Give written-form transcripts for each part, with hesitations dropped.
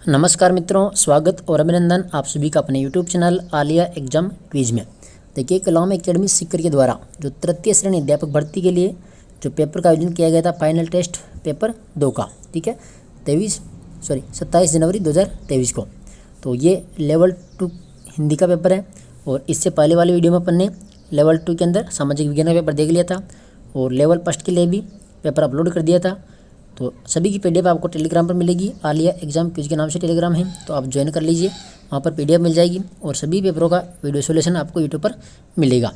नमस्कार मित्रों, स्वागत और अभिनंदन आप सभी का अपने YouTube channel Alia exam quiz में। देखिए, कलाम एकेडमी सीकर के द्वारा जो तृतीय श्रेणी अध्यापक भर्ती के लिए जो पेपर का आयोजन किया गया था, फाइनल टेस्ट पेपर 2 का, ठीक है, 27 जनवरी 2023 को। तो ये लेवल 2 हिंदी का पेपर है और इससे पहले वाली वीडियो में अपन ने लेवल 2 के अंदर सामाजिक विज्ञान का पेपर देख लिया था और लेवल फर्स्ट के लिए भी पेपर अपलोड कर दिया था। तो सभी की पीडीएफ आपको टेलीग्राम पर मिलेगी। आलिया एग्जाम क्विज के नाम से टेलीग्राम है, तो आप ज्वाइन कर लीजिए, वहाँ पर पीडीएफ मिल जाएगी और सभी पेपरों का वीडियो सोल्यूशन आपको यूट्यूब पर मिलेगा।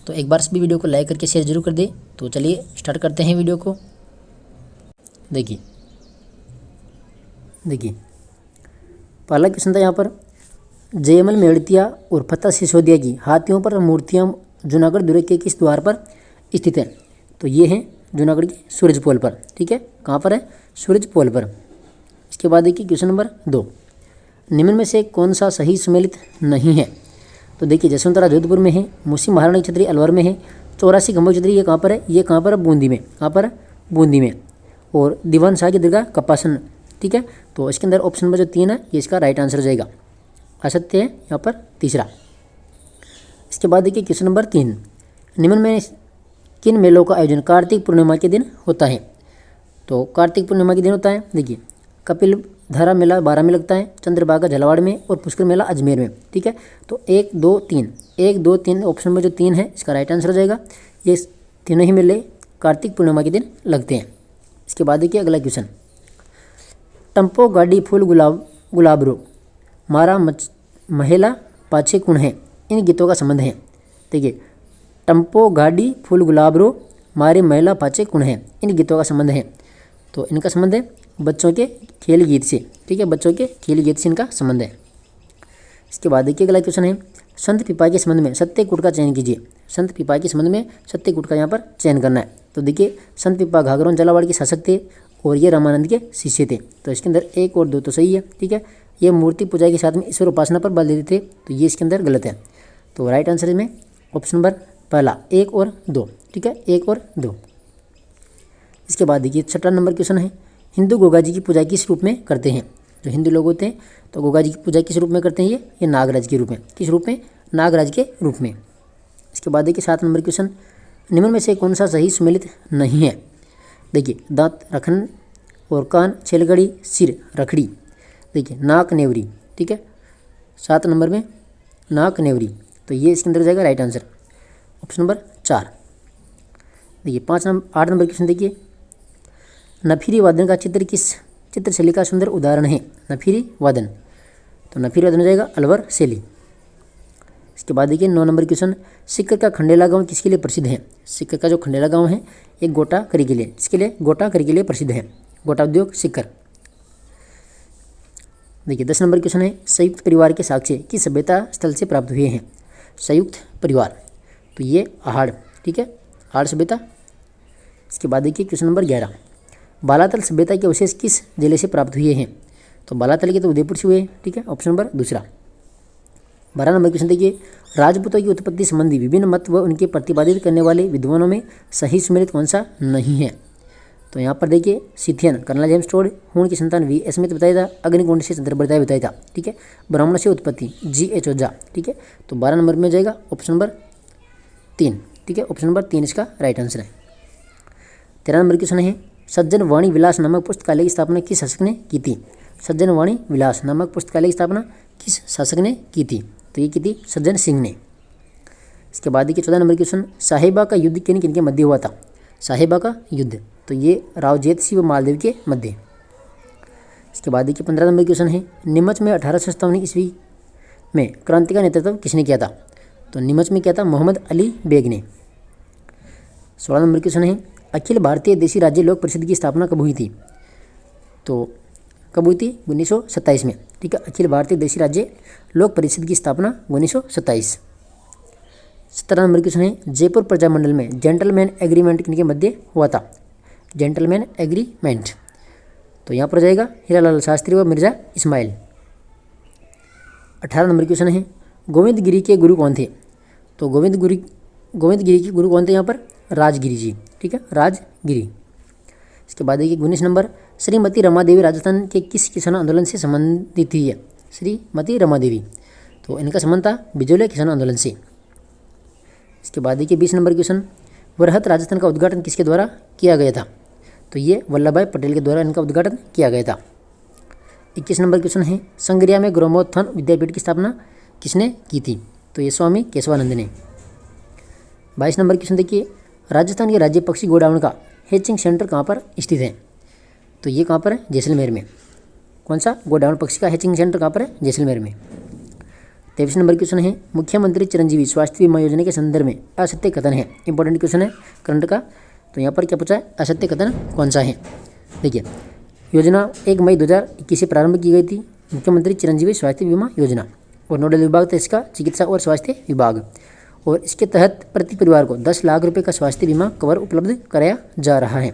तो एक बार सभी वीडियो को लाइक करके शेयर जरूर कर दे। तो चलिए स्टार्ट करते हैं वीडियो को। देखिए पहला क्वेश्चन था यहाँ पर, जयमल मेड़तिया और फतेह सिसोदिया की हाथियों पर मूर्तियाँ जूनागढ़ दुर्ग के किस द्वार पर स्थित है? तो ये है जूनागढ़ के सूरज पोल पर, ठीक है। कहाँ पर है? सूरज पोल पर। इसके बाद देखिए क्वेश्चन नंबर 2, निम्न में से कौन सा सही सम्मिलित नहीं है? तो देखिए, जसवंतरा जोधपुर में है, मूसी महारानी छतरी अलवर में है, 84 गंभो छतरी ये कहाँ पर है? ये कहाँ पर है? बूंदी में। कहाँ पर? बूंदी में। और दीवान शाह की दरगाह कपासन, ठीक है। तो इसके अंदर ऑप्शन नंबर जो 3 है ये इसका राइट आंसर हो जाएगा। असत्य है यहाँ पर तीसरा। इसके बाद देखिए क्वेश्चन नंबर 3, निम्न में किन मेलों का आयोजन कार्तिक पूर्णिमा के दिन होता है? तो कार्तिक पूर्णिमा के दिन होता है, देखिए, कपिल धारा मेला 12 में लगता है, चंद्रभागा झलवाड़ में और पुष्कर मेला अजमेर में, ठीक है। तो 1, 2, 3 ऑप्शन में जो 3 है इसका राइट आंसर हो जाएगा। ये तीनों ही मेले कार्तिक पूर्णिमा के दिन लगते हैं। इसके बाद देखिए अगला क्वेश्चन, टम्पो गाड़ी फूल गुलाबरो मारा महिला पाछे कुण है, इन गीतों का संबंध है? देखिए, टम्पो गाड़ी फूल गुलाबरो मारे महिला पाछे कुण है, इन गीतों का संबंध है। तो इनका संबंध है बच्चों के खेल गीत से, ठीक है, बच्चों के खेल गीत से इनका संबंध है। इसके बाद देखिए अगला क्वेश्चन है, संत पिपा के संबंध में सत्य कूट का चयन कीजिए। संत पिपा के संबंध में सत्य कूट का यहाँ पर चयन करना है। तो देखिए, संत पिपा घाघरों झालावाड़ के शासक थे और ये रामानंद के शिष्य थे। तो इसके अंदर 1 और 2 तो सही है, ठीक है। ये मूर्ति पूजा के साथ में ईश्वर उपासना पर बल देते थे, तो ये इसके अंदर गलत है। तो राइट आंसर में ऑप्शन नंबर पहला 1 और 2, ठीक है, 1 और 2। इसके बाद देखिए 6वां नंबर क्वेश्चन है, हिंदू गोगा जी की पूजा किस रूप में करते हैं? जो हिंदू लोग होते हैं तो गोगा जी की पूजा किस रूप में करते हैं? ये नागराज के रूप में। किस रूप में? नागराज के रूप में। इसके बाद देखिए 7 नंबर क्वेश्चन, निम्न में से कौन सा सही सम्मिलित नहीं है? देखिए, दांत रखन और कान छेलगड़ी सिर रखड़ी, देखिए नाक नेवरी, ठीक है, 7 नंबर में नाक नेवरी। तो ये इसके अंदर हो जाएगा राइट आंसर, ऑप्शन नंबर 4। देखिए 8 नंबर क्वेश्चन देखिए, नफीरी वादन का चित्र किस चित्रशैली का सुंदर उदाहरण है? नफीरी वादन, तो नफीरी वादन हो जाएगा अलवर शैली। इसके बाद देखिए 9 नंबर क्वेश्चन, सीकर का खंडेला गांव किसके लिए प्रसिद्ध है? सीकर का जो खंडेला गांव है ये गोटा करी के लिए, इसके लिए गोटा करी के लिए प्रसिद्ध है, गोटा उद्योग सीकर। देखिए 10 नंबर क्वेश्चन है, संयुक्त परिवार के साक्ष्य किस सभ्यता स्थल से प्राप्त हुए हैं? संयुक्त परिवार, तो ये आहड़, ठीक है, आहड़ सभ्यता। इसके बाद देखिए क्वेश्चन नंबर 11, बालातल सभ्यता के अवशेष किस जिले से प्राप्त हुए हैं? तो बालातल के तो उदयपुर से हुए, ठीक है, ऑप्शन नंबर 2। 12 नंबर क्वेश्चन देखिए, राजपूतों की उत्पत्ति संबंधी विभिन्न मत व उनके प्रतिपादित करने वाले विद्वानों में सही सम्मिलित कौन सा नहीं है? तो यहाँ पर देखिए, सिथियन कर्नल जेम्स टोड, हूण की संतान वी स्मिथ बताया था, अग्निकुंड से चंद्रप्रदाय बताया था, ठीक है, ब्राह्मण से उत्पत्ति G.H. ओझा, ठीक है। तो 12 नंबर में जाएगा ऑप्शन नंबर 3, ठीक है, ऑप्शन नंबर 3 इसका राइट आंसर है। 13 नंबर क्वेश्चन है, सज्जन वाणी विलास नामक पुस्तकालय की स्थापना किस शासक ने की थी? सज्जन वाणी विलास नामक पुस्तकालय की स्थापना किस शासक ने की थी? तो ये की थी सज्जन सिंह ने। इसके बाद देखिए 14 नंबर क्वेश्चन, साहिबा का युद्ध किन किन के मध्य हुआ था? साहिबा का युद्ध, तो ये रावजेत सिंह व मालदेव के मध्य। इसके बाद देखिए 15 नंबर क्वेश्चन है, नीमच में 1857 ईस्वी में क्रांति का नेतृत्व किसने किया था? तो नीमच में किया था मोहम्मद अली बेग ने। 16 नंबर क्वेश्चन है, अखिल भारतीय देशी राज्य लोक परिषद की स्थापना कब हुई थी? तो कब हुई थी? 1927 में, ठीक है, अखिल भारतीय देशी राज्य लोक परिषद की स्थापना 1927। 17 नंबर क्वेश्चन है, जयपुर प्रजामंडल में जेंटलमैन एग्रीमेंट किनके मध्य हुआ था? जेंटलमैन एग्रीमेंट, तो यहाँ पर जाएगा हीरालाल शास्त्री व मिर्जा इस्माइल। 18 नंबर क्वेश्चन है, गोविंद गिरी के गुरु कौन थे? तो गोविंद गिरी के गुरु कौन थे यहाँ पर? राजगिरी जी, ठीक है, राजगिरी। इसके बाद देखिए 19 नंबर, श्रीमती रमा देवी राजस्थान के किस किसान आंदोलन से संबंधित थी है? श्रीमती रमा देवी, तो इनका संबंध था बिजोलिया किसान आंदोलन से। इसके बाद देखिए 20 नंबर क्वेश्चन, वरहत राजस्थान का उद्घाटन किसके द्वारा किया गया था? तो ये वल्लभ भाई पटेल के द्वारा इनका उद्घाटन किया गया था। 21 नंबर क्वेश्चन है, संग्रिया में ग्रामोत्थान विद्यापीठ की स्थापना किसने की थी? तो ये स्वामी केशवानंद ने। 22 नंबर क्वेश्चन देखिए, राजस्थान के राज्य पक्षी गोडाउन का हैचिंग सेंटर कहाँ पर स्थित है? तो ये कहाँ पर है? जैसलमेर में। कौन सा गोडाउन पक्षी का हैचिंग सेंटर कहाँ पर है? जैसलमेर में। 23 नंबर क्वेश्चन है, मुख्यमंत्री चिरंजीवी स्वास्थ्य बीमा योजना के संदर्भ में असत्य कथन है। इंपॉर्टेंट क्वेश्चन है करंट का। तो यहाँ पर क्या पूछा है? असत्य कथन कौन सा है? देखिए, योजना 1 मई 2021 से प्रारंभ की गई थी, मुख्यमंत्री चिरंजीवी स्वास्थ्य बीमा योजना, और नोडल विभाग था इसका चिकित्सा और स्वास्थ्य विभाग, और इसके तहत प्रति परिवार को 10 लाख रुपए का स्वास्थ्य बीमा कवर उपलब्ध कराया जा रहा है।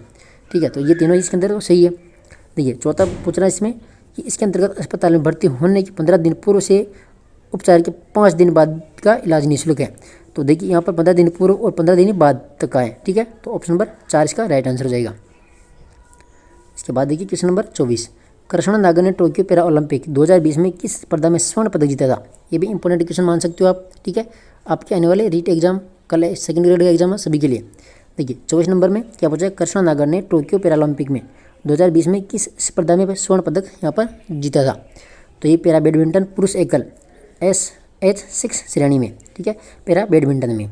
ठीक है, तो ये तीनों इसके अंदर तो सही है। देखिए, चौथा पूछ रहा है इसमें कि इसके अंतर्गत अस्पताल में भर्ती होने के 15 दिन पूर्व से उपचार के 5 दिन बाद का इलाज निःशुल्क है। तो देखिए यहाँ पर 15 दिन पूर्व और 15 दिन बाद तक का है। ठीक है, तो ऑप्शन नंबर 4 इसका राइट आंसर हो जाएगा। इसके बाद देखिए क्वेश्चन नंबर 24, कृष्णा नागर ने टोक्यो पैरा ओलंपिक 2020 में किस स्पर्धा में स्वर्ण पदक जीता था? ये भी इंपॉर्टेंट क्वेश्चन मान सकते हो आप। ठीक है, आपके आने वाले रीट एग्जाम कल सेकंड ग्रेड का एग्जाम है सभी के लिए। देखिए 24 नंबर में क्या पूछा है? कृष्णा नागर ने टोक्यो पैरा ओलंपिक में 2020 में किस स्पर्धा में स्वर्ण पदक यहाँ पर जीता था? तो ये पैरा बैडमिंटन पुरुष एकल SH6 श्रेणी में। ठीक है, पैरा बैडमिंटन में।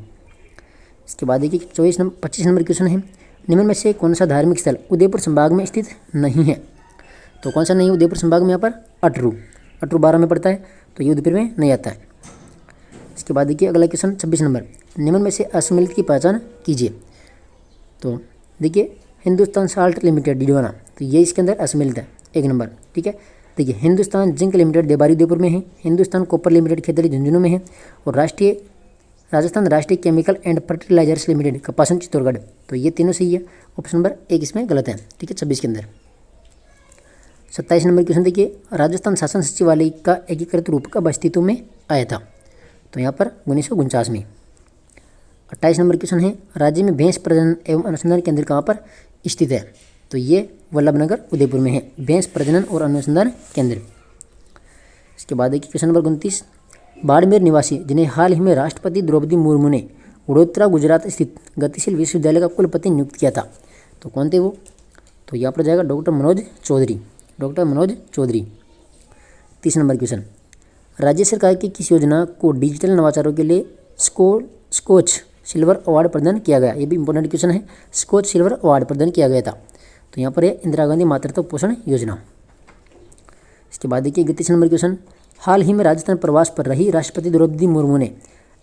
इसके बाद देखिए 25 नंबर क्वेश्चन है, निम्न में से कौन सा धार्मिक स्थल उदयपुर संभाग में स्थित नहीं है? तो कौन सा नहीं है उदयपुर संभाग में? यहाँ पर अटरू 12 में पड़ता है, तो ये उदयपुर में नहीं आता है। इसके बाद देखिए अगला क्वेश्चन 26 नंबर, निम्न में से असम्मिलित की पहचान कीजिए। तो देखिए हिंदुस्तान साल्ट लिमिटेड डिडवाना, तो ये इसके अंदर असम्मिलित है 1 नंबर। ठीक है, देखिए हिंदुस्तान जिंक लिमिटेड देबारी उदयपुर में है, हिंदुस्तान कॉपर लिमिटेड खेतड़ी झुंझुनू में है, और Rajasthan Rashtriya chemical and fertilizers limited Kapasan Chittorgarh. तो ये तीनों सही है, ऑप्शन नंबर 1 इसमें गलत है। ठीक है, 26 के अंदर। 27 नंबर क्वेश्चन देखिए, राजस्थान शासन सचिवालय का एकीकृत रूप कब अस्तित्व में आया था? तो यहाँ पर 1949 में। 28 नंबर क्वेश्चन है, राज्य में भैंस प्रजनन एवं अनुसंधान केंद्र कहाँ पर स्थित है? तो ये वल्लभनगर उदयपुर में है, भैंस प्रजनन और अनुसंधान केंद्र। इसके बाद देखिए क्वेश्चन नंबर 29, बाड़मेर निवासी जिन्हें हाल ही में राष्ट्रपति द्रौपदी मुर्मू ने वडोदरा गुजरात स्थित गतिशील विश्वविद्यालय का कुलपति नियुक्त किया था, तो कौन थे वो? तो यहाँ पर जाएगा doctor Manoj Chaudhary. 30 number question, राज्य सरकार की किस योजना को डिजिटल नवाचारों के लिए स्कोच सिल्वर अवार्ड प्रदान किया गया? ये भी इंपॉर्टेंट क्वेश्चन है, स्कोच सिल्वर अवार्ड प्रदान किया गया था। तो यहाँ पर है इंदिरा गांधी मातृत्व पोषण योजना। इसके बाद देखिए 31 नंबर क्वेश्चन, हाल ही में राजस्थान प्रवास पर रही राष्ट्रपति द्रौपदी मुर्मू ने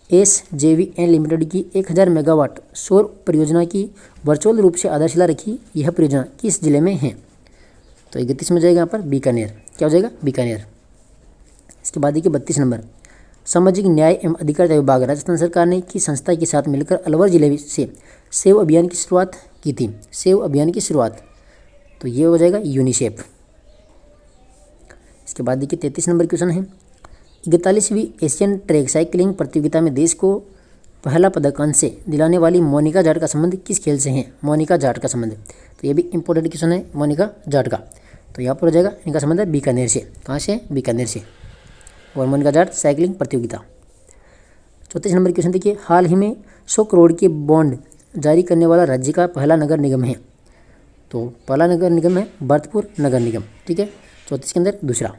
SJVN लिमिटेड की 1000 मेगावाट सौर परियोजना की वर्चुअल रूप से आधारशिला रखी। यह परियोजना किस जिले में है? तो 31 में जाएगा यहाँ पर बीकानेर। क्या हो जाएगा? बीकानेर। इसके बाद देखिए 32 नंबर, सामाजिक न्याय एवं अधिकारिता विभाग राजस्थान सरकार ने किस संस्था के साथ मिलकर अलवर जिले से सेव अभियान की शुरुआत की थी? सेव अभियान की शुरुआत, तो ये हो जाएगा यूनिसेफ। इसके बाद देखिए 33 नंबर क्वेश्चन है, 41वीं एशियन ट्रैक साइकिलिंग प्रतियोगिता में देश को पहला पदक अंश से दिलाने वाली मोनिका जाट का संबंध किस खेल से है? मोनिका जाट का संबंध, तो ये भी इंपॉर्टेंट क्वेश्चन है मोनिका जाट का। तो यहाँ पर हो जाएगा इनका संबंध है बीकानेर से। कहाँ से? बीकानेर से। और मोनिका जाट साइकिलिंग प्रतियोगिता। 34 नंबर क्वेश्चन देखिए, हाल ही में 100 करोड़ के बॉन्ड जारी करने वाला राज्य का पहला नगर निगम है? तो पहला नगर निगम है भरतपुर नगर निगम। ठीक है, 34 के अंदर दूसरा।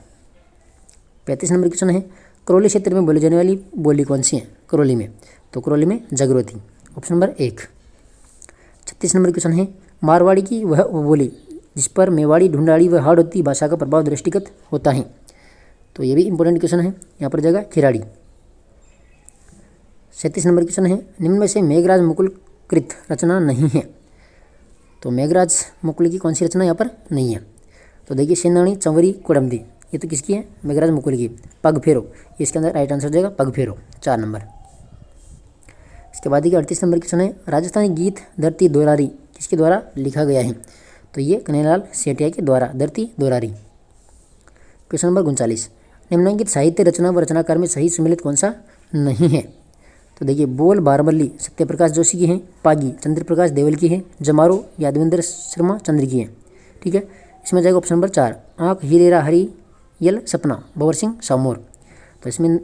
35 नंबर क्वेश्चन है, करौली क्षेत्र में बोली जाने वाली बोली कौन सी है करौली में? तो करौली में जागृति, ऑप्शन नंबर 1। 36 नंबर क्वेश्चन है, मारवाड़ी की वह बोली जिस पर मेवाड़ी ढूंढाड़ी व हाड़ौती भाषा का प्रभाव दृष्टिगत होता है? तो ये भी इंपॉर्टेंट क्वेश्चन है, यहाँ पर जाएगा खिराड़ी। 37 नंबर क्वेश्चन है, निम्न में से मेघराज मुकुल कृत रचना नहीं है? तो मेघराज मुकुल की कौन सी रचना यहाँ पर नहीं है? तो देखिए सेनानी चंवरी कोडमदी, ये तो किसकी है? मेघराज मुकुल की। पग फेरो, इसके अंदर राइट आंसर हो जाएगा पग फेरो, 4 नंबर। इसके बाद देखिए 38 नंबर क्वेश्चन है, राजस्थानी गीत धरती दोरारी किसके द्वारा लिखा गया है? तो ये कन्हैयालाल सेठिया के द्वारा, धरती दोरारी। क्वेश्चन नंबर 39, निम्नलिखित साहित्य रचना व रचनाकार में सही सम्मिलित कौन सा नहीं है? तो देखिए बोल बारमल्ली सत्यप्रकाश जोशी की है, पागी चंद्र प्रकाश देवल की है, जमारो यादवेंद्र शर्मा चंद्र की है। ठीक है, इसमें जाएगा ऑप्शन नंबर 4, आँख हीरेरा हरी यल सपना, भंवर सिंह सामोर। तो इसमें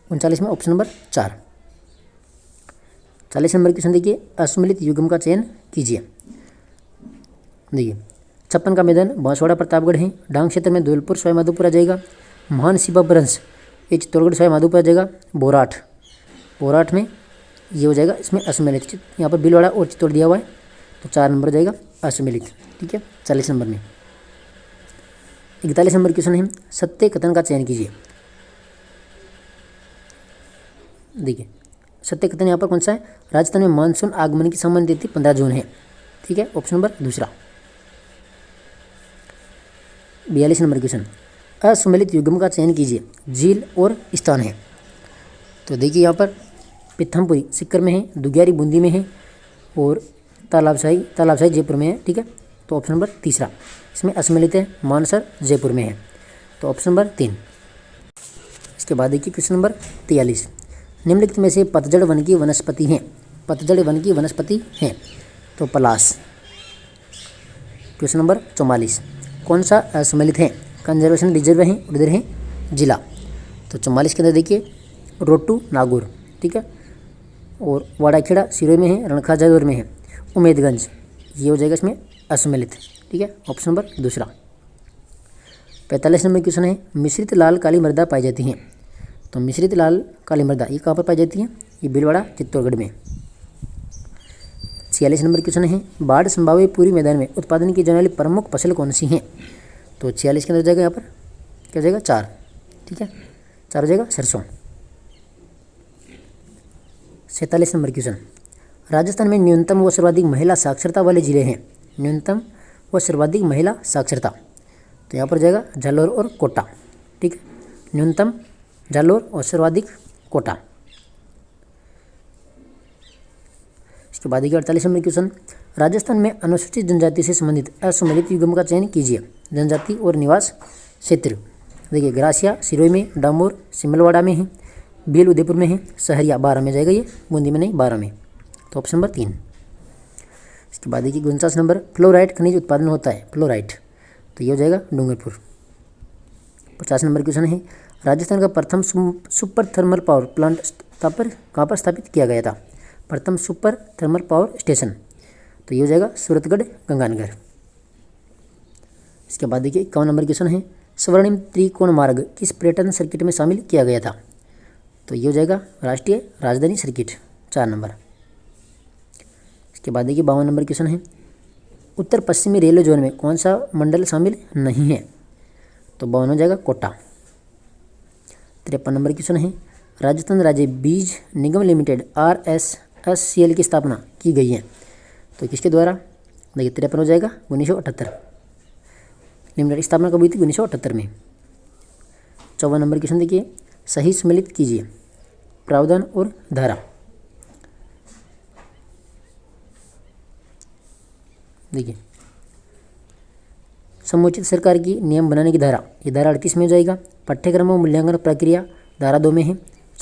39 में ऑप्शन नंबर 4। 40 नंबर क्वेश्चन देखिए, असुमिलित युग्म का चयन कीजिए। देखिए 56 का मैदान बांसवाड़ा प्रतापगढ़ है, डांग क्षेत्र में धौलपुर सवाई माधोपुर आ जाएगा, महान शिवा ब्रंश ये चित्तौड़गढ़ सवाई माधोपुर आ जाएगा, बोराठ में ये हो जाएगा इसमें असुमेलित। यहाँ पर भीलवाड़ा और चित्तौड़ दिया हुआ है, तो 4 नंबर हो जाएगा असुमेलित। ठीक है, 40 नंबर में। 41 नंबर क्वेश्चन है, सत्य कथन का चयन कीजिए। देखिए सत्य कथन यहाँ पर कौन सा है, राजस्थान में मानसून आगमन की सामान्य तिथि 15 जून है। ठीक है, ऑप्शन नंबर दूसरा। 42 नंबर क्वेश्चन, असुमेलित युग्म का चयन कीजिए, झील और स्थान है। तो देखिए यहाँ पर पिथमपुरी सिक्कर में है, दुग्यारी बूंदी में है और तालाबशाही जयपुर में है। ठीक है, तो ऑप्शन नंबर तीसरा इसमें असुमेलित है, मानसर जयपुर में है, तो ऑप्शन नंबर 3। इसके बाद देखिए क्वेश्चन नंबर 43, निम्नलिखित में से पतझड़ वन की वनस्पति हैं, तो पलाश। क्वेश्चन नंबर 44, कौन सा असुमेलित है, कंजर्वेशन रिजर्व है, उधर है जिला। तो 44 के अंदर देखिए रोटू नागौर। ठीक है, और वाड़ाखेड़ा सिरोही में है, रणखा जादौर में है, उमेदगंज ये हो जाएगा इसमें असुमेलित। ठीक है, ऑप्शन नंबर दूसरा। 45 नंबर क्वेश्चन है, मिश्रित लाल काली मृदा पाई जाती हैं। तो मिश्रित लाल काली मृदा ये कहाँ पर पाई जाती है, ये भीलवाड़ा चित्तौड़गढ़ में। 46 नंबर क्वेश्चन है, बाढ़ संभाव्य पूरी मैदान में उत्पादन की जाने वाली प्रमुख फसल कौन सी हैं। तो 46 के अंदर जाएगा यहाँ पर क्या हो जाएगा 4। ठीक है, 4 हो जाएगा सरसों। 47 नंबर क्वेश्चन, राजस्थान में न्यूनतम व सर्वाधिक महिला साक्षरता वाले जिले हैं। न्यूनतम व सर्वाधिक महिला साक्षरता, तो यहाँ पर जाएगा जालौर और कोटा। ठीक है, न्यूनतम जालौर और सर्वाधिक कोटा। इसके बाद 48 नंबर क्वेश्चन, राजस्थान में अनुसूचित जनजाति से संबंधित असुमेलित युग्म का चयन कीजिए। जनजाति और निवास क्षेत्र, देखिए ग्रासिया सिरोही में, डामोर सिमलवाड़ा में है, भील उदयपुर में है, सहरिया 12 में जाएगा, ये बूंदी में नहीं 12 में, तो ऑप्शन नंबर 3। इसके बाद देखिए 49 नंबर, फ्लोराइट खनिज उत्पादन होता है, फ्लोराइट, तो ये हो जाएगा डूंगरपुर। 50 नंबर क्वेश्चन है, राजस्थान का प्रथम सुपर थर्मल पावर प्लांट कहाँ पर स्थापित किया गया था। प्रथम सुपर थर्मल पावर स्टेशन, तो ये हो जाएगा सूरतगढ़ गंगानगर। इसके बाद देखिए 51 नंबर क्वेश्चन है, स्वर्णिम त्रिकोण मार्ग किस पर्यटन सर्किट में शामिल किया गया था। तो ये हो जाएगा राष्ट्रीय राजधानी सर्किट, 4 नंबर। इसके बाद देखिए 52 नंबर क्वेश्चन है, उत्तर पश्चिमी रेलवे जोन में कौन सा मंडल शामिल नहीं है। तो 52 हो जाएगा कोटा। 53 नंबर क्वेश्चन है, राजस्थान राज्य बीज निगम लिमिटेड RSSCL की स्थापना की गई है। तो किसके द्वारा, देखिए 53 हो जाएगा 1978। लिमिटेड की स्थापना कब हुई थी, 1978 में। 54 नंबर क्वेश्चन देखिए, सही सम्मिलित कीजिए प्रावधान और धारा। देखिए समुचित सरकार की नियम बनाने की धारा, ये धारा 38 में हो जाएगा। पाठ्यक्रम और मूल्यांकन प्रक्रिया धारा 2 में है,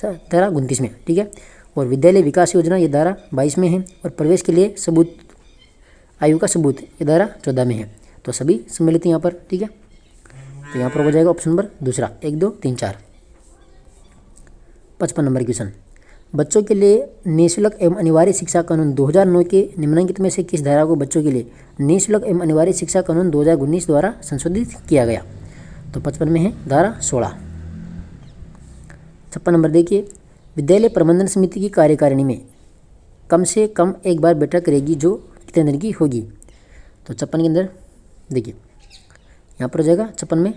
धारा 29 में। ठीक है, और विद्यालय विकास योजना ये धारा 22 में है, और प्रवेश के लिए सबूत आयु का सबूत ये धारा 14 में है। तो सभी सम्मिलित यहाँ पर। ठीक है, तो यहाँ पर हो जाएगा ऑप्शन नंबर दूसरा, 1 2 3 4। 55 नंबर क्वेश्चन, बच्चों के लिए निःशुल्क एवं अनिवार्य शिक्षा कानून 2009 के निम्नलिखित में से किस धारा को बच्चों के लिए निःशुल्क एवं अनिवार्य शिक्षा कानून 2019 द्वारा संशोधित किया गया। तो 55 में है धारा 16। 56 नंबर देखिए, विद्यालय प्रबंधन समिति की कार्यकारिणी में कम से कम एक बार बैठक करेगी जो कितने दिन की होगी। तो 56 के अंदर देखिए यहाँ पर हो जाएगा 56 में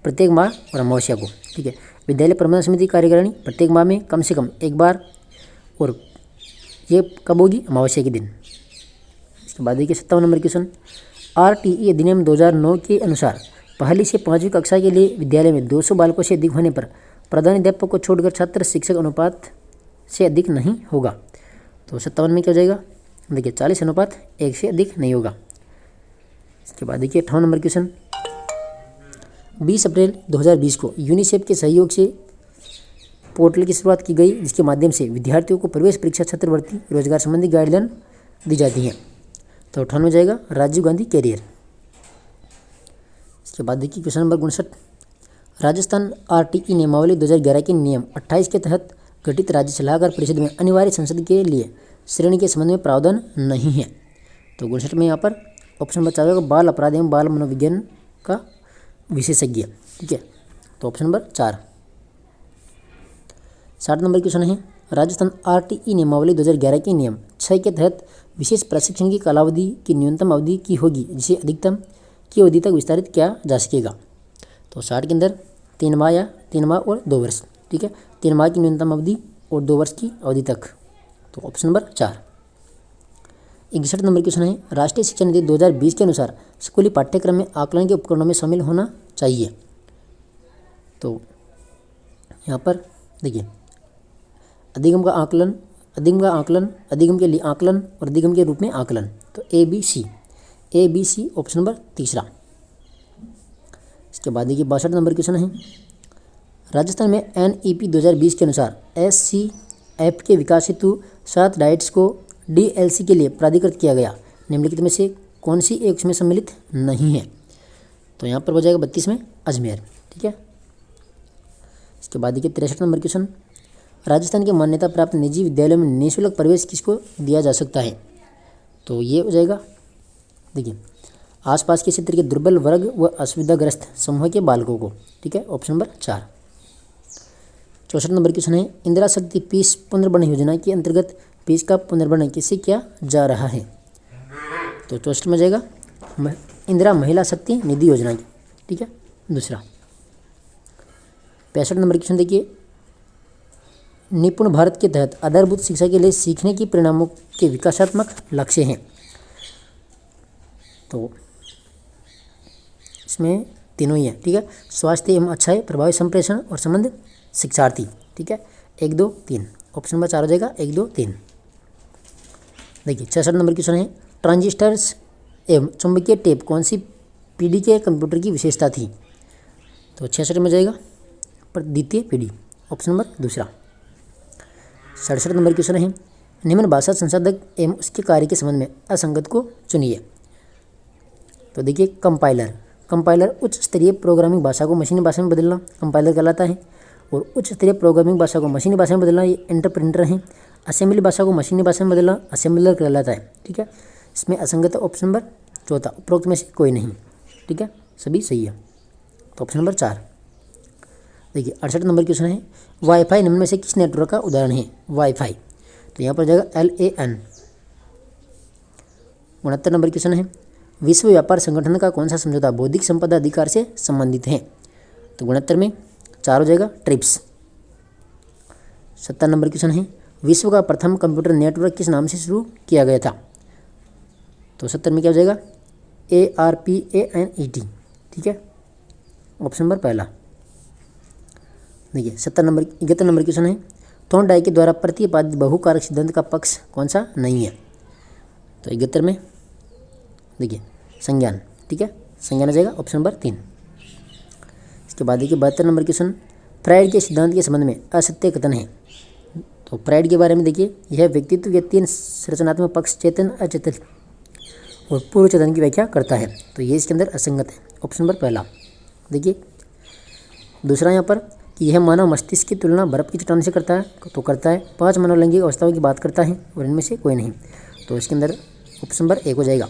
प्रत्येक माह और अमावस्या को। ठीक है, विद्यालय प्रबंधन समिति कार्यकारिणी प्रत्येक माह में कम से कम एक बार, और ये कब होगी, अमावस्या के दिन। इसके बाद देखिए 57 नंबर क्वेश्चन, RTE अधिनियम 2009 के अनुसार पहली से 5वीं कक्षा के लिए विद्यालय में 200 बालकों से अधिक होने पर प्रधानाध्यापक को छोड़कर छात्र शिक्षक अनुपात से अधिक नहीं होगा। तो 57 में क्या हो जाएगा, देखिए 40:1 से अधिक नहीं होगा। इसके बाद देखिए 58 नंबर क्वेश्चन, 20 अप्रैल 2020 को यूनिसेफ के सहयोग से पोर्टल की शुरुआत की गई, जिसके माध्यम से विद्यार्थियों को प्रवेश परीक्षा, छात्रवृत्ति, रोजगार संबंधी गाइडलाइन दी जाती हैं। तो 58 में जाएगा राजीव गांधी कैरियर। इसके बाद देखिए क्वेश्चन नंबर 59, राजस्थान आरटीई नियमावली 2011 के नियम 28 के तहत गठित राज्य सलाहकार परिषद में अनिवार्य संसद के लिए श्रेणी के संबंध में प्रावधान नहीं है। तो 59 में यहाँ पर ऑप्शन नंबर 4 होगा बाल अपराध एवं बाल मनोविज्ञान का विशेषज्ञ। ठीक है, तो ऑप्शन नंबर 4। 60 नंबर क्वेश्चन है, राजस्थान आरटीई नियमावली 2011 के नियम 6 के तहत विशेष प्रशिक्षण की कालावधि की न्यूनतम अवधि की होगी जिसे अधिकतम की अवधि तक विस्तारित किया जा सकेगा। तो 60 के अंदर 3 माह या 3 माह और 2 वर्ष। ठीक है, 3 माह की न्यूनतम अवधि और 2 वर्ष की अवधि तक। तो ऑप्शन नंबर 4। 61 नंबर क्वेश्चन है, राष्ट्रीय शिक्षा नीति 2020 के अनुसार स्कूली पाठ्यक्रम में आकलन के उपकरणों में शामिल होना चाहिए। तो यहाँ पर देखिए अधिगम का आकलन, अधिगम के लिए आकलन और अधिगम के रूप में आकलन। तो A B C option number 3। इसके बाद देखिए 62 नंबर क्वेश्चन है, राजस्थान में NEP 2020 के अनुसार SCF के विकास हेतु 7 डाइट्स को DLC के लिए प्राधिकृत किया गया, निम्नलिखित में से कौन सी एक उसमें सम्मिलित नहीं है। तो यहाँ पर हो जाएगा 32 में अजमेर। ठीक है, इसके बाद देखिए 63 नंबर क्वेश्चन, राजस्थान के मान्यता प्राप्त निजी विद्यालयों में निःशुल्क प्रवेश किसको दिया जा सकता है। तो ये हो जाएगा देखिए आसपास के क्षेत्र के दुर्बल वर्ग व असुविधाग्रस्त समूह के बालकों को। ठीक है, ऑप्शन नंबर 4। 64 नंबर क्वेश्चन है, इंदिरा शक्ति पीस पुनर्भरण योजना के अंतर्गत पीस का पुनर्भरण किससे किया जा रहा है। तो 64 में जाएगा इंदिरा महिला शक्ति निधि योजना की। ठीक है, दूसरा। 65 नंबर क्वेश्चन देखिए, निपुण भारत के तहत आधारभूत शिक्षा के लिए सीखने की परिणामों के विकासात्मक लक्ष्य हैं। तो इसमें तीनों ही है। ठीक है, स्वास्थ्य एवं अच्छाई, प्रभावी संप्रेषण और संबंध शिक्षार्थी। ठीक है, 1 2 3 ऑप्शन नंबर 4 हो जाएगा 1 2 3। देखिए 66 नंबर क्वेश्चन है, ट्रांजिस्टर्स एवं चुंबकीय टेप कौन सी पीढ़ी के कंप्यूटर की विशेषता थी। तो 66 में जाएगा पर द्वितीय पीढ़ी, ऑप्शन नंबर 2। 67 नंबर क्वेश्चन है, निम्न भाषा संसाधक एवं उसके कार्य के संबंध में असंगत को चुनिए। तो देखिए कंपाइलर उच्च स्तरीय प्रोग्रामिंग भाषा को मशीनी भाषा में बदलना कंपाइलर कहलाता है, और उच्च स्तरीय प्रोग्रामिंग भाषा को मशीनी भाषा में बदलना ये इंटरप्रेटर है। असेंबली भाषा को मशीनी भाषा में बदलना असेंबलर कहलाता है। ठीक है, इसमें असंगत ऑप्शन नंबर 4, उपरोक्त में से कोई नहीं। ठीक है, सभी सही है। तो ऑप्शन नंबर 4। देखिए 68 नंबर क्वेश्चन है, वाईफाई निम्न में से किस नेटवर्क का उदाहरण है। वाईफाई, तो यहाँ पर जाएगा LAN। 69 नंबर क्वेश्चन है, विश्व व्यापार संगठन का कौन सा समझौता बौद्धिक संपदा अधिकार से संबंधित है। तो 69 में 4 हो जाएगा ट्रिप्स। 70 नंबर क्वेश्चन है, विश्व का प्रथम कंप्यूटर नेटवर्क किस नाम से शुरू किया गया था। तो 70 में क्या हो जाएगा ARPANET। ठीक है, ऑप्शन नंबर 1। देखिए 71 नंबर क्वेश्चन है, थॉर्नडाइक के द्वारा प्रतिपादित बहुकारक सिद्धांत का पक्ष कौन सा नहीं है। तो 71 में देखिए संज्ञान। ठीक है, संज्ञान आ जाएगा ऑप्शन नंबर 3। इसके बाद देखिए 72 नंबर क्वेश्चन, फ्राइड के सिद्धांत के संबंध में असत्य कथन है। तो फ्राइड के बारे में देखिए, यह व्यक्तित्व के 3 संरचनात्मक पक्ष चेतन, अचेतन और पूर्व चेतन की व्याख्या करता है। तो ये इसके अंदर असंगत है, ऑप्शन नंबर 1। देखिए दूसरा यहाँ पर कि यह मानव मस्तिष्क की तुलना बर्फ की चट्टान से करता है। तो करता है। 5 मनोलैंगिक अवस्थाओं की बात करता है और इनमें से कोई नहीं। तो इसके अंदर ऑप्शन नंबर 1 हो जाएगा।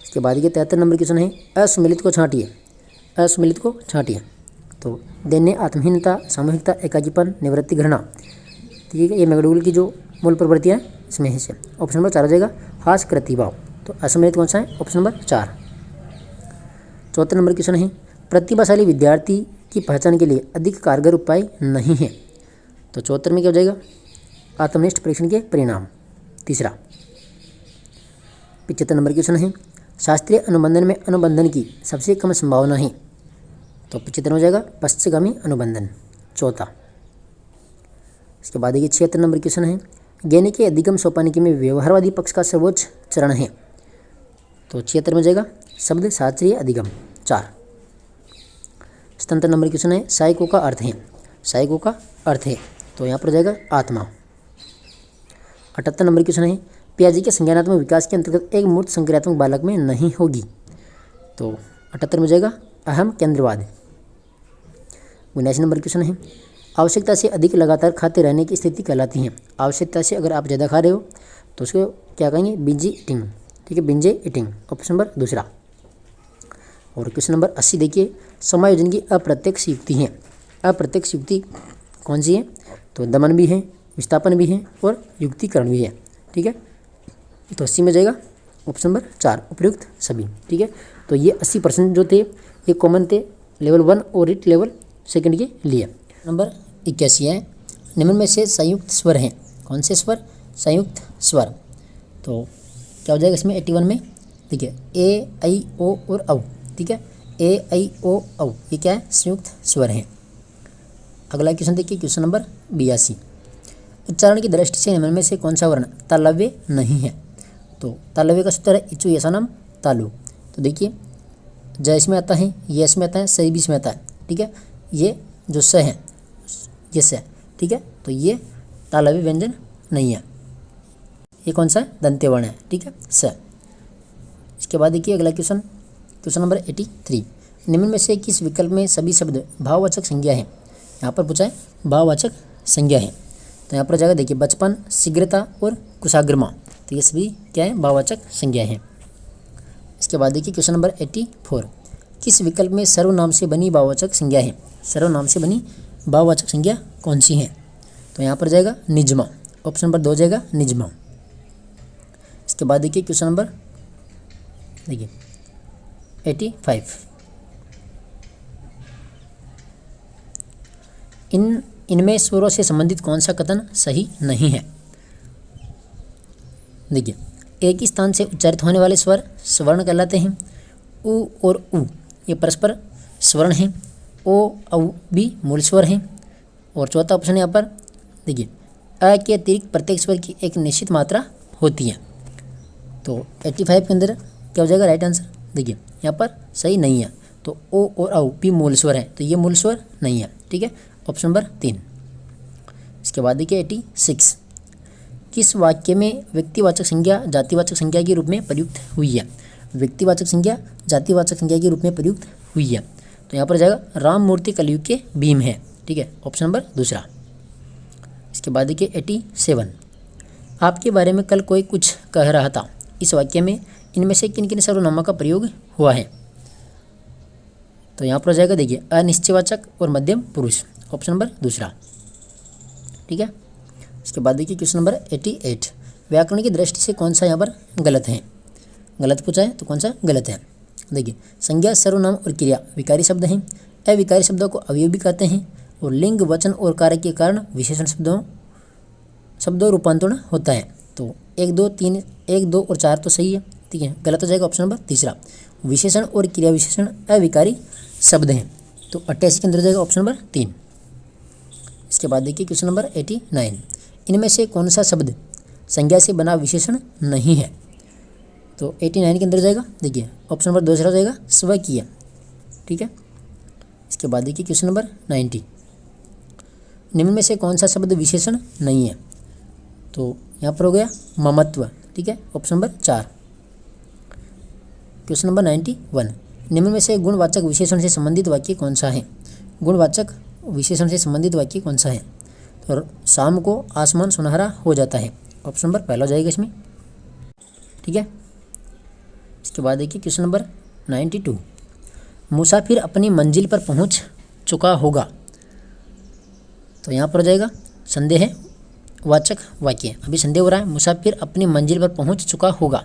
इसके बाद ये 73 नंबर क्वेश्चन है, असम्मिलित को छांटिए। असम्मिलित को छांटिए। तो दैन्य, आत्महीनता, सामूहिकता, एकाकीपन, निवृत्ति, घृणा। ठीक है, ये मैकडूगल की जो मूल प्रवृत्तियाँ इसमें है से ऑप्शन नंबर 4 हो जाएगा, हास प्रतिभाव। तो असम्मिलित कौन सा है, ऑप्शन नंबर 4। 74 नंबर क्वेश्चन है, प्रतिभाशाली विद्यार्थी की पहचान के लिए अधिक कारगर उपाय नहीं है। तो 74 में क्या हो जाएगा, आत्मनिष्ठ परीक्षण के परिणाम, तीसरा। 75 नंबर क्वेश्चन है, शास्त्रीय अनुबंधन में अनुबंधन की सबसे कम संभावना है। तो 75 हो जाएगा, पश्चगामी अनुबंधन, चौथा। इसके बाद देखिए 76 नंबर क्वेश्चन है, ज्ञानी के अधिगम सोपानिकी में व्यवहारवादी पक्ष का सर्वोच्च चरण है। तो 76 में जाएगा, शब्द शास्त्रीय अधिगम, 4। 77 नंबर क्वेश्चन है, साइको का अर्थ है। साइको का अर्थ है, तो यहाँ पर जाएगा आत्मा। 78 नंबर क्वेश्चन है, पियाजी के संज्ञानात्मक विकास के अंतर्गत एक मूर्त संक्रियात्मक बालक में नहीं होगी। तो 78 में जाएगा अहम केंद्रवाद। 79 नंबर क्वेश्चन है, आवश्यकता से अधिक लगातार खाते रहने की स्थिति कहलाती है। आवश्यकता से अगर आप ज़्यादा खा रहे हो तो उसको क्या कहेंगे, बिंजी ईटिंग। ठीक है, बिंजे ईटिंग, ऑप्शन नंबर दूसरा। और क्वेश्चन नंबर 80 देखिए, समायोजन की अप्रत्यक्ष युक्ति है। अप्रत्यक्ष युक्ति कौन सी है, तो दमन भी है, विस्थापन भी है और युक्तिकरण भी है। ठीक है, तो 80 में जाएगा ऑप्शन नंबर 4, उपयुक्त सभी। ठीक है, तो ये 80% जो थे ये कॉमन थे लेवल 1 और इट लेवल 2 के लिए। नंबर 81 है, निम्न में से संयुक्त स्वर हैं। कौन से स्वर, संयुक्त स्वर। तो क्या हो जाएगा इसमें 81 में, देखिए ए आई ओ और औ। ठीक है, ए आई ओ औ ये क्या है, संयुक्त स्वर हैं। अगला क्वेश्चन देखिए, क्वेश्चन नंबर 82, उच्चारण की दृष्टि से निम्न में से कौन सा वर्ण तालव्य नहीं है। तो तालव्य का सूत्र है इचु यसानम तालु। तो देखिए ज इसमें आता है, ये इसमें आता है, स भी इसमें आता है। ठीक है, ये जो स है ये स, ठीक है, तो ये तालव्य व्यंजन नहीं है। ये कौन सा है, दंत्य वर्ण है। ठीक है, स। इसके बाद देखिए अगला क्वेश्चन, क्वेश्चन नंबर 83, निम्न में से किस विकल्प में सभी शब्द भाववाचक संज्ञा है। यहाँ पर पूछा है भाववाचक संज्ञा है। तो यहाँ पर जाएगा देखिए बचपन, शीघ्रता और कुशाग्रमा। तो ये सभी क्या है, भाववाचक संज्ञा है। इसके बाद देखिए क्वेश्चन नंबर 84, किस विकल्प में सर्वनाम से बनी भाववाचक संज्ञा है। सर्वनाम से बनी भाववाचक संज्ञा कौन सी है। तो यहाँ पर जाएगा निजमा, ऑप्शन नंबर 2 जाएगा निजमा। इसके बाद देखिए क्वेश्चन नंबर देखिए 85, इनमें स्वरों से संबंधित कौन सा कथन सही नहीं है। देखिए एक ही स्थान से उच्चारित होने वाले स्वर स्वर्ण कहलाते हैं। उ और उ ये परस्पर स्वर्ण हैं। ओ औ भी मूल स्वर हैं। और चौथा ऑप्शन यहाँ पर देखिए अ के अतिरिक्त प्रत्येक स्वर की एक निश्चित मात्रा होती है। तो 85 के अंदर क्या हो जाएगा राइट आंसर। देखिए यहाँ पर सही नहीं है, तो ओ और औ भी मूल स्वर है, तो ये मूल स्वर नहीं है। ठीक है, ऑप्शन नंबर 3। इसके बाद देखिए 86, किस वाक्य में व्यक्तिवाचक संज्ञा जातिवाचक संज्ञा के रूप में प्रयुक्त हुई है। व्यक्तिवाचक संज्ञा जातिवाचक संज्ञा के रूप में प्रयुक्त हुई है। तो यहाँ पर जाएगा राम मूर्ति कलयुग के भीम है। ठीक है, ऑप्शन नंबर दूसरा। इसके बाद देखिए 87, आपके बारे में कल कोई कुछ कह रहा था। इस वाक्य में इनमें से किन किन सर्वनामों का प्रयोग हुआ है। तो यहाँ पर जाएगा देखिए अनिश्चयवाचक और मध्यम पुरुष, ऑप्शन नंबर दूसरा। ठीक है, इसके बाद देखिए क्वेश्चन नंबर 88, व्याकरण की दृष्टि से कौन सा यहाँ पर गलत है। गलत पूछा है तो कौन सा गलत है। देखिए संज्ञा सर्वनाम और क्रिया विकारी शब्द हैं। अविकारी शब्दों को अवयव भी कहते हैं। और लिंग वचन और कारक के कारण विशेषण शब्दों रूपांतरण होता है। तो 1 2 3 1 2 और 4 तो सही है। ठीक है, गलत हो जाएगा ऑप्शन नंबर तीसरा। विशेषण और क्रिया विशेषण अविकारी शब्द हैं। तो 88 के अंदर जाएगा ऑप्शन नंबर 3। इसके बाद देखिए क्वेश्चन नंबर 89, इनमें से कौन सा शब्द संज्ञा से बना विशेषण नहीं है। तो 89 के अंदर जाएगा देखिए ऑप्शन नंबर दूसरा जाएगा स्वकीय। ठीक है, इसके बाद देखिए क्वेश्चन नंबर 90, निम्न में से कौन सा शब्द विशेषण नहीं है। तो यहाँ पर हो गया ममत्व। ठीक है, ऑप्शन नंबर 4। क्वेश्चन नंबर 91, निम्न में से गुणवाचक विशेषण से संबंधित वाक्य कौन सा है। गुणवाचक विशेषण से संबंधित वाक्य कौन सा है। तो शाम को आसमान सुनहरा हो जाता है, ऑप्शन नंबर पहला हो जाएगा इसमें। ठीक है, इसके बाद देखिए क्वेश्चन नंबर 92, मुसाफिर अपनी मंजिल पर पहुंच चुका होगा। तो यहाँ पर हो जाएगा संदेह वाचक वाक्य। अभी संदेह हो रहा है, मुसाफिर अपनी मंजिल पर पहुंच चुका होगा।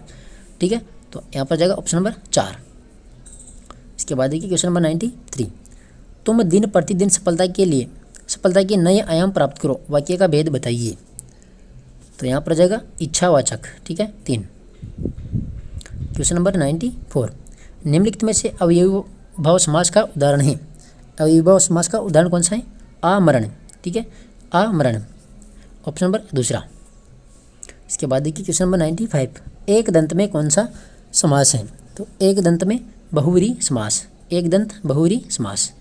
ठीक है, तो यहाँ पर जाएगा ऑप्शन नंबर 4। इसके बाद देखिए क्वेश्चन नंबर 93, तुम दिन प्रतिदिन सफलता के नए आयाम प्राप्त करो, वाक्य का भेद बताइए। तो यहाँ पर जाएगा इच्छावाचक। ठीक है, 3। क्वेश्चन नंबर 94, निम्नलिखित में से अव्ययीभाव समास का उदाहरण है। अव्ययीभाव समास का उदाहरण कौन सा है। आमरण। ठीक है, आमरण, ऑप्शन नंबर दूसरा। इसके बाद देखिए क्वेश्चन नंबर 95, एक दंत में कौन सा समास है। तो एक दंत में बहुव्रीहि समास, एक दंत बहुव्रीहि समास।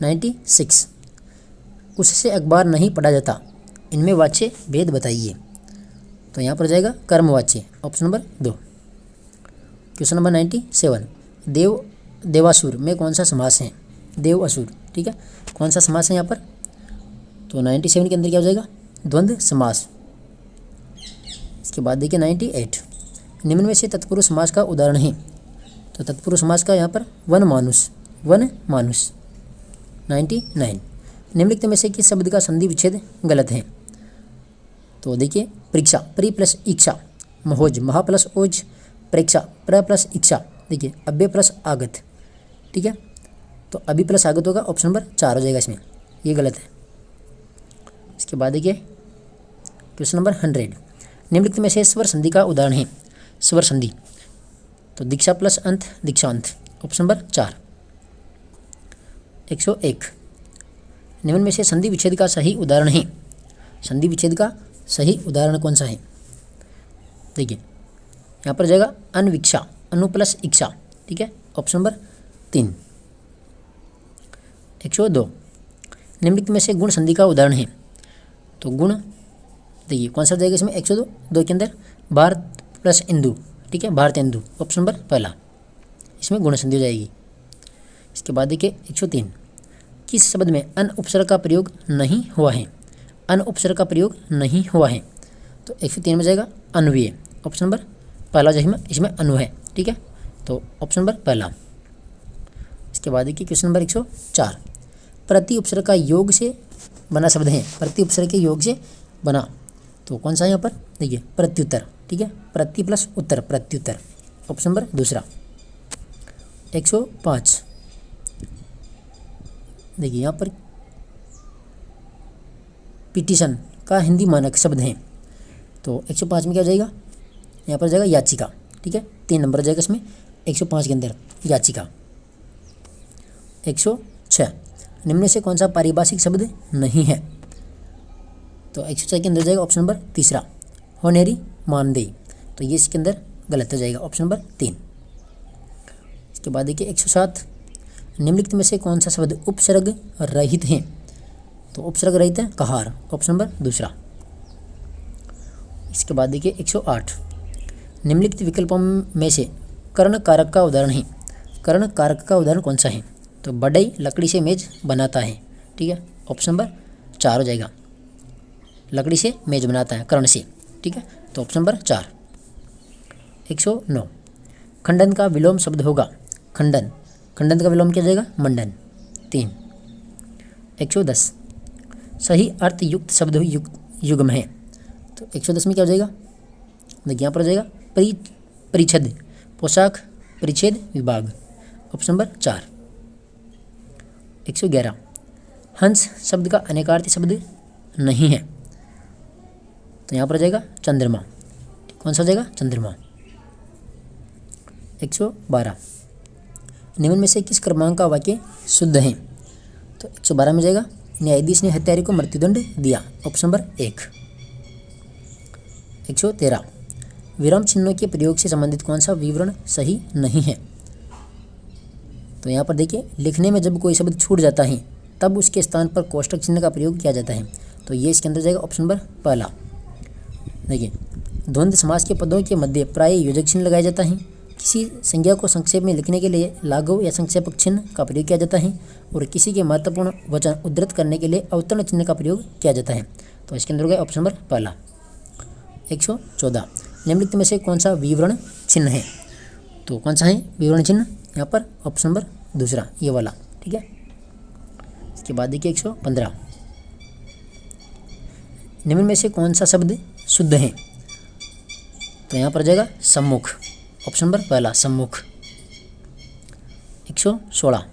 96, उससे अखबार नहीं पढ़ा जाता, इनमें वाच्य भेद बताइए। तो यहाँ पर जाएगा कर्मवाच्य, ऑप्शन नंबर 2। क्वेश्चन नंबर 97, देव देवासुर में कौन सा समास है? देव असुर, ठीक है, कौन सा समास है यहाँ पर? तो 97 के अंदर क्या हो जाएगा? द्वंद्व समास। इसके बाद देखिए 98, निम्न में से तत्पुरुष समास का उदाहरण है। तो तत्पुरुष समास का यहाँ पर वन मानुष, वन मानुष। 99, निम्नलिखित में से किस शब्द का संधि विच्छेद गलत है? तो देखिए परीक्षा, प्री प्लस इच्छा, महोज, महा प्लस ओज, परीक्षा, प्र प्लस इच्छा, देखिए अव्यय प्लस आगत, ठीक है, तो अभी प्लस आगत होगा, ऑप्शन नंबर 4 हो जाएगा इसमें, ये गलत है। इसके बाद देखिए क्वेश्चन नंबर 100, निम्नलिखित में से स्वर संधि का उदाहरण है। स्वर संधि, तो दीक्षा प्लस अंत, दीक्षांत, ऑप्शन नंबर 4। 101, निम्न में से संधि विच्छेद का सही उदाहरण है। संधि विच्छेद का सही उदाहरण कौन सा है? देखिए यहाँ पर जाएगा अनविक्षा, अनु प्लस इच्छा, ठीक है, ऑप्शन नंबर 3। 102, निम्नलिखित में से गुण संधि का उदाहरण है। तो गुण देखिए कौन सा जाएगा इसमें? 102 के अंदर भारत प्लस इंदु, ठीक है, भारतेंदु, ऑप्शन नंबर 1, इसमें गुण संधि हो जाएगी। इसके बाद देखिए 103, किस शब्द में अन उपसर्ग का प्रयोग नहीं हुआ है? अन उपसर्ग का प्रयोग नहीं हुआ है, तो 103 में जाएगा अन्वय, ऑप्शन नंबर 1 जाएगा, इसमें अनु है, ठीक है, तो ऑप्शन नंबर 1। इसके बाद देखिए क्वेश्चन नंबर 104, प्रति उपसर्ग का योग से बना शब्द है। प्रति उपसर्ग के योग से बना, तो कौन सा है यहाँ पर? देखिए प्रत्युत्तर, ठीक है, प्रति प्लस उत्तर, प्रत्युत्तर, ऑप्शन नंबर 2। 105, देखिए यहाँ पर पिटीशन का हिंदी मानक शब्द है। तो 105 में क्या हो जाएगा? यहाँ पर जाएगा याचिका, ठीक है, 3 नंबर जाएगा इसमें 105 के अंदर, याचिका। 106, निम्न से कौन सा पारिभाषिक शब्द नहीं है? तो 106 के अंदर जाएगा ऑप्शन नंबर 3, होनेरी मानदेय, तो ये इसके अंदर गलत हो जाएगा, ऑप्शन नंबर 3। इसके बाद देखिए 107, निम्नलिखित में से कौन सा शब्द उपसर्ग रहित है? तो उपसर्ग रहित है कहार, ऑप्शन नंबर 2। इसके बाद देखिए 108, निम्नलिखित विकल्पों में से कर्ण कारक का उदाहरण है। कर्ण कारक का उदाहरण कौन सा है? तो बढ़ई लकड़ी से मेज बनाता है, ठीक है, ऑप्शन नंबर 4 हो जाएगा, लकड़ी से मेज बनाता है कर्ण से, ठीक है, तो ऑप्शन नंबर 4। 109, खंडन का विलोम शब्द होगा। खंडन, खंडन का विलोम क्या जाएगा? मंडन, 3। 110, सही अर्थ युक्त शब्द युग्म है। तो 110 में क्या हो जाएगा? देखिए यहाँ पर हो जाएगा परिच्छेद, पोशाक, परिच्छेद, विभाग, ऑप्शन नंबर 4। 111, हंस शब्द का अनेकार्थी शब्द नहीं है। तो यहाँ पर आ जाएगा चंद्रमा, कौन सा हो जाएगा? चंद्रमा। 112, निम्न में से किस क्रमांक का वाक्य शुद्ध है? तो 112 में जाएगा न्यायाधीश ने हत्यारे को मृत्युदंड दिया, ऑप्शन नंबर 1। 113, विराम चिन्हों के प्रयोग से संबंधित कौन सा विवरण सही नहीं है? तो यहाँ पर देखिए लिखने में जब कोई शब्द छूट जाता है तब उसके स्थान पर कोष्टक चिन्ह का प्रयोग किया जाता है, तो ये इसके अंदर जाएगा ऑप्शन नंबर 1। देखिए द्वंद्व समास के पदों के मध्य प्राय योजक चिन्ह लगाया जाता है। किसी संज्ञा को संक्षेप में लिखने के लिए लाघव या संक्षेपक चिन्ह का प्रयोग किया जाता है और किसी के महत्वपूर्ण वचन उद्धृत करने के लिए अवतरण चिन्ह का प्रयोग किया जाता है, तो इसके अंदर गया ऑप्शन नंबर 1। 114, निम्नलिखित में से कौन सा विवरण चिन्ह है? तो कौन सा है विवरण चिन्ह? यहाँ पर ऑप्शन नंबर 2, ये वाला, ठीक है। इसके बाद देखिए 115, निम्न में से कौन सा शब्द शुद्ध है? तो यहाँ पर जाएगा सम्मुख, ऑप्शन नंबर 1, सम्मुख। 116,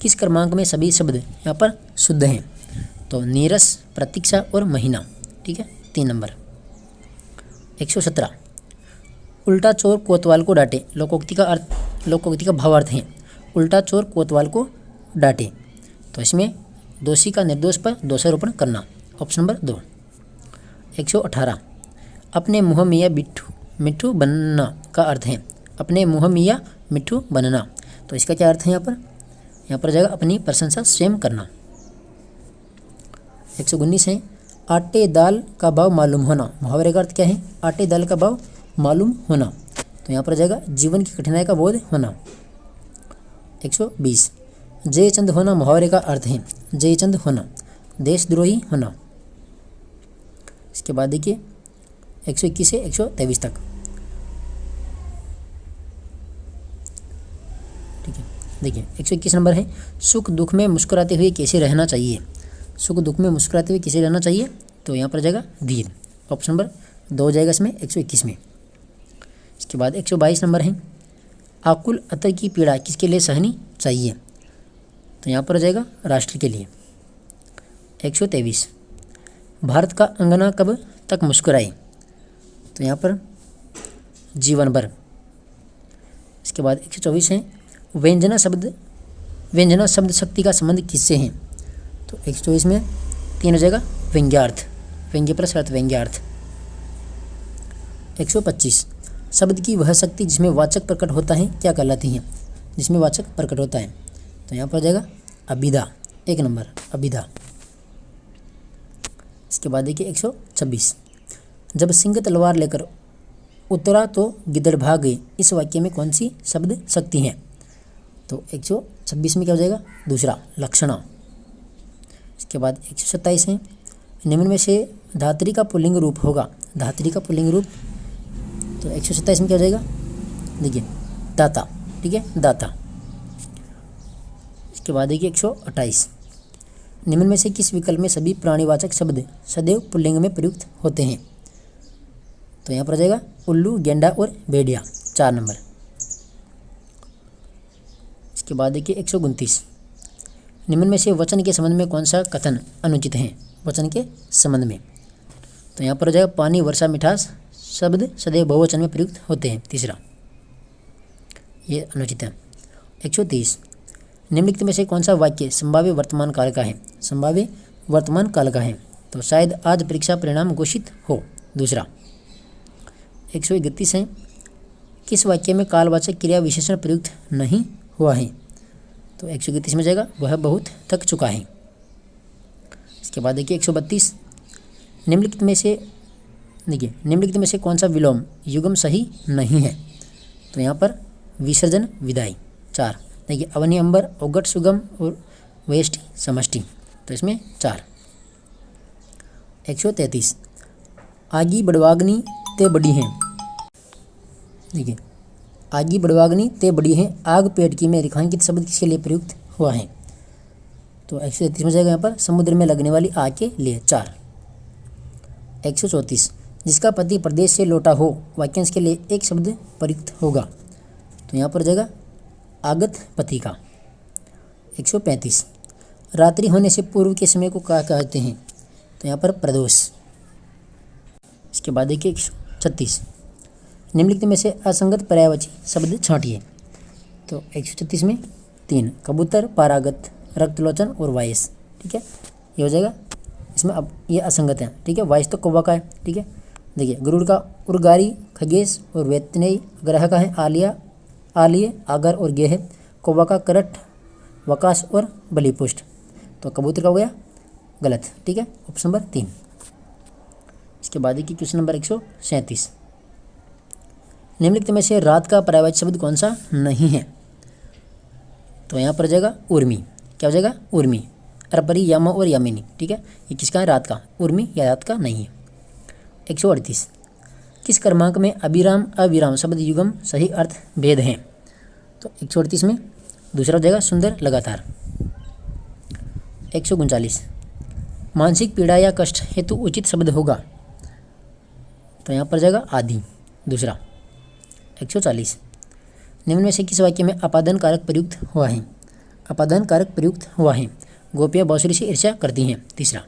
किस क्रमांक में सभी शब्द यहाँ पर शुद्ध हैं? तो नीरस, प्रतीक्षा और महीना, ठीक है, 3 नंबर। 117, उल्टा चोर कोतवाल को डांटे, लोकोक्ति का अर्थ, लोकोक्ति का भावार्थ है उल्टा चोर कोतवाल को डांटे, तो इसमें दोषी का निर्दोष पर दोषारोपण करना, ऑप्शन नंबर 2। 118, अपने मुँह मियाँ मिट्ठू बनना का अर्थ है, अपने मुँह मियाँ मिट्ठू बनना, तो इसका क्या अर्थ है यहाँ पर? यहाँ पर जाएगा अपनी प्रशंसा स्वयं करना। 119 है, आटे दाल का भाव मालूम होना, मुहावरे का अर्थ क्या है? आटे दाल का भाव मालूम होना, तो यहाँ पर जाएगा जीवन की कठिनाई का बोध होना। 120 जयचंद होना मुहावरे का अर्थ है। जयचंद होना, देशद्रोही होना। इसके बाद देखिए 121 से 123 तक, ठीक है। देखिए 121 नंबर है, सुख दुख में मुस्कुराते हुए कैसे रहना चाहिए। सुख दुख में मुस्कुराते हुए कैसे रहना चाहिए, तो यहाँ पर जाएगा धीर। ऑप्शन नंबर 2 जाएगा इसमें 121 में। इसके बाद 122 नंबर है, आकुल अतर की पीड़ा किसके लिए सहनी चाहिए, तो यहाँ पर जाएगा राष्ट्र के लिए। 123 भारत का अंगना कब तक मुस्कुराए, तो यहाँ पर जीवन भर। इसके बाद 124 है, व्यंजना शब्द शक्ति का संबंध किससे है, तो 124 में 3 हो जाएगा व्यंग्यार्थ, व्यंग्य प्लस अर्थ व्यंग्यार्थ। 125 शब्द की वह शक्ति जिसमें वाचक प्रकट होता है क्या कहलाती है, जिसमें वाचक प्रकट होता है, तो यहाँ पर जाएगा अभिधा, 1 नंबर अभिधा। इसके बाद देखिए 126 जब सिंह तलवार लेकर उतरा तो गिद्दड़ भाग गए, इस वाक्य में कौन सी शब्द शक्ति है, तो 126 में क्या हो जाएगा दूसरा लक्षणा। इसके बाद 127 है, निम्न में से धात्री का पुल्लिंग रूप होगा। धात्री का पुल्लिंग रूप, तो 127 में क्या हो जाएगा, देखिए दाता, ठीक है दाता। इसके बाद देखिए 128 निम्न में से किस विकल्प में सभी प्राणीवाचक शब्द सदैव पुल्लिंग में प्रयुक्त होते हैं, तो यहाँ पर आ जाएगा उल्लू, गेंडा और भेड़िया, 4 नंबर। इसके बाद देखिए 129 निम्न में से वचन के संबंध में कौन सा कथन अनुचित है, वचन के संबंध में, तो यहाँ पर आ जाएगा पानी, वर्षा, मिठास शब्द सदैव बहुवचन में प्रयुक्त होते हैं, तीसरा ये अनुचित है। 130 निम्नलिखित में से कौन सा वाक्य संभाव्य वर्तमान काल का है, संभाव्य वर्तमान काल का है, तो शायद आज परीक्षा परिणाम घोषित हो, दूसरा। 131 है, किस वाक्य में कालवाचक क्रिया विशेषण प्रयुक्त नहीं हुआ है, तो 131 में जाएगा वह बहुत थक चुका है। इसके बाद देखिए 132 निम्नलिखित में से, देखिए निम्नलिखित में से कौन सा विलोम युग्म सही नहीं है, तो यहाँ पर विसर्जन, विदाई, 4। देखिए अवनि, अंबर, औगट, सुगम और वेष्टि, समष्टि, तो इसमें 4। 133 आगी बड़वाग्नि ते बड़ी हैं, देखिए आगी बड़वाग्नि ते बड़ी हैं, आग पेट की में रेखांकित शब्द किसके लिए प्रयुक्त हुआ है, तो 133 में जाएगा यहाँ पर समुद्र में लगने वाली आग के लिए, 4। 134 जिसका पति प्रदेश से लौटा हो वाक्यांश के लिए एक शब्द प्रयुक्त होगा, तो यहाँ पर जाएगा आगत पति का। 135 रात्रि होने से पूर्व के समय को क्या कहते हैं, तो यहाँ पर प्रदोष। इसके बाद देखिए 136 निम्नलिखित में से असंगत पर्यायवाची शब्द छांटिए, तो 136 में 3 कबूतर, पारागत, रक्तलोचन और वायस, ठीक है ये हो जाएगा। इसमें अब ये असंगत है, ठीक है, वायस तो कौवा का है, ठीक है। देखिए गरुड़ का उर्गारी, खगेश और वेतनेयी, ग्रह का है आलिया, आलिय, आगर और गेह, कौवा का करट, वकास और बलिपुष्ट, तो कबूतर का हो गया गलत, ठीक है ऑप्शन नंबर 3। इसके बाद देखिए क्वेश्चन नंबर 137 निम्नलिखित में से रात का पर्यायवाची शब्द कौन सा नहीं है, तो यहाँ पर जाएगा उर्मी, क्या हो जाएगा उर्मी, अरपरी, यामा और यामिनी, ठीक है ये किसका है रात का, उर्मी या रात का नहीं है। 138 किस क्रमांक में अभिराम अविराम शब्द युगम सही अर्थ भेद हैं, तो 138 में दूसरा हो जाएगा सुंदर, लगातार। 139 मानसिक पीड़ा या कष्ट हेतु उचित शब्द होगा, तो यहाँ पर जाएगा आदि, दूसरा। 140 निम्न में से किस वाक्य में अपादन कारक प्रयुक्त हुआ है, अपादन कारक प्रयुक्त हुआ है, गोपियाँ बांसुरी से ईर्ष्या करती हैं, तीसरा।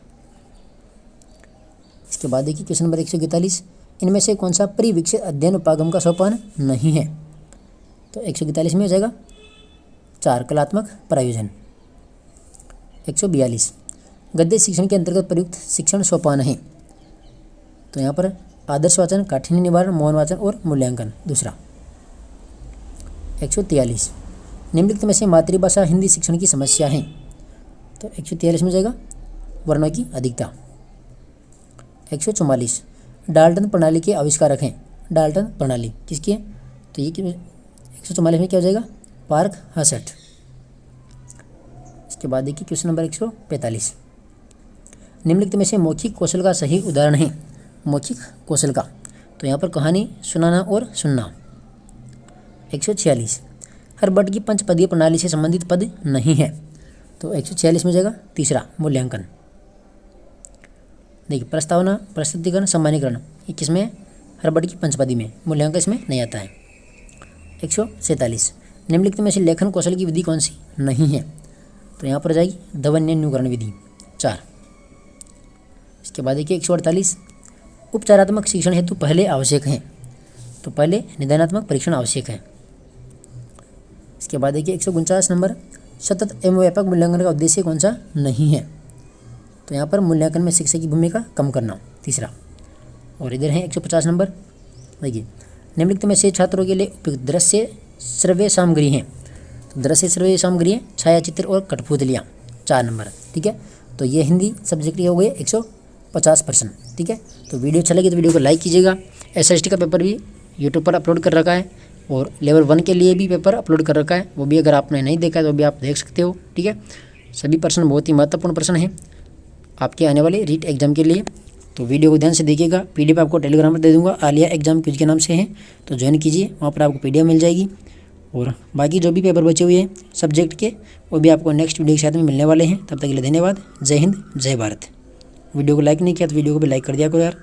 इसके बाद देखिए क्वेश्चन नंबर 141 इनमें से कौन सा परिविकसित अध्ययन उपागम का सोपान नहीं है, तो 141 में हो जाएगा 4 कलात्मक प्रयोजन। 142 गद्य शिक्षण के अंतर्गत प्रयुक्त शिक्षण सोपान है, तो यहाँ पर आदर्श वाचन, काठिन्य निवारण, मौन वाचन और मूल्यांकन, दूसरा। 143 निम्नलिखित में से मातृभाषा हिंदी शिक्षण की समस्या है, तो 143 में जाएगा वर्णों की अधिकता। 144 डाल्टन प्रणाली के आविष्कारक हैं, डाल्टन प्रणाली किसकी है, तो ये 144 में क्या हो जाएगा पार्क हसट, इसके बाद देखिए क्वेश्चन नंबर 145, निम्नलिखित में से मौखिक कौशल का सही उदाहरण है। मौखिक कौशल का, तो यहाँ पर कहानी सुनाना और सुनना। 146, हर वर्ड की पंचपदीय प्रणाली से संबंधित पद नहीं है। तो 146 में जाएगा तीसरा मूल्यांकन। देखिए प्रस्तावना, प्रस्तुतिकरण, सामान्यीकरण, ये किसमें है? हर वर्ड की पंचपदी में। मूल्यांकन इसमें नहीं आता है। 147, निम्नलिखित में से लेखन कौशल की विधि कौन सी नहीं है? तो यहाँ पर जाएगी ध्वन्यानुकरण विधि 4। इसके बाद देखिए 148, उपचारात्मक शिक्षण हेतु पहले आवश्यक हैं। तो पहले निदानात्मक परीक्षण आवश्यक है। इसके बाद देखिए 149 नंबर, सतत एवं व्यापक मूल्यांकन का उद्देश्य कौन सा नहीं है? तो यहाँ पर मूल्यांकन में शिक्षक की भूमिका कम करना, तीसरा। और इधर है 150 नंबर, देखिए निम्नलिखित में से छात्रों के लिए उपयुक्त दृश्य श्रव्य सामग्री हैं। तो दृश्य श्रव्य सामग्री है छायाचित्र और कठपुतलियाँ, 4 नंबर। ठीक है, तो ये हिंदी सब्जेक्ट के हो गए 150%। ठीक है, तो वीडियो अच्छा लगे तो वीडियो को लाइक कीजिएगा। SST का पेपर भी यूट्यूब पर अपलोड कर रखा है और लेवल 1 के लिए भी पेपर अपलोड कर रखा है, वो भी अगर आपने नहीं देखा है तो भी आप देख सकते हो। ठीक है, सभी प्रश्न बहुत ही महत्वपूर्ण प्रश्न हैं आपके आने वाले रीट एग्जाम के लिए। तो वीडियो को ध्यान से देखिएगा। PDF आपको टेलीग्राम पर दे दूंगा, आलिया एग्जाम क्विज के नाम से है, तो ज्वाइन कीजिए, वहाँ पर आपको PDF मिल जाएगी। और बाकी जो भी पेपर बचे हुए हैं सब्जेक्ट के, वो भी आपको नेक्स्ट वीडियो के साथ में मिलने वाले हैं। तब तक के लिए धन्यवाद। जय हिंद, जय भारत। वीडियो को लाइक नहीं किया तो वीडियो को भी लाइक कर दिया करो यार।